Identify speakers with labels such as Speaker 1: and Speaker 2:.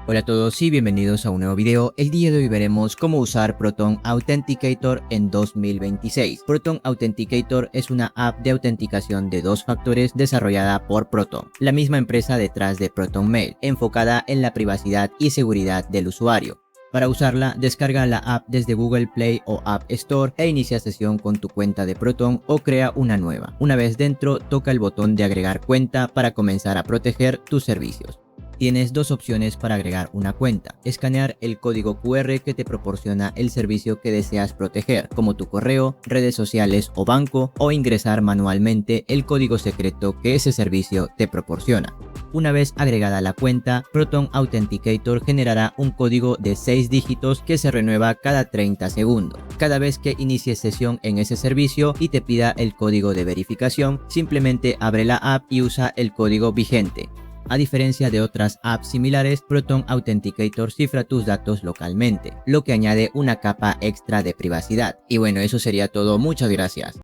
Speaker 1: Hola a todos y bienvenidos a un nuevo video. El día de hoy veremos cómo usar Proton Authenticator en 2026. Proton Authenticator es una app de autenticación de dos factores desarrollada por Proton, la misma empresa detrás de Proton Mail, enfocada en la privacidad y seguridad del usuario. Para usarla, descarga la app desde Google Play o App Store e inicia sesión con tu cuenta de Proton o crea una nueva. Una vez dentro, toca el botón de agregar cuenta para comenzar a proteger tus servicios. Tienes dos opciones para agregar una cuenta: escanear el código QR que te proporciona el servicio que deseas proteger, como tu correo, redes sociales o banco, o ingresar manualmente el código secreto que ese servicio te proporciona. Una vez agregada la cuenta, Proton Authenticator generará un código de 6 dígitos que se renueva cada 30 segundos. Cada vez que inicies sesión en ese servicio y te pida el código de verificación, simplemente abre la app y usa el código vigente. A diferencia de otras apps similares, Proton Authenticator cifra tus datos localmente, lo que añade una capa extra de privacidad. Y bueno, eso sería todo. Muchas gracias.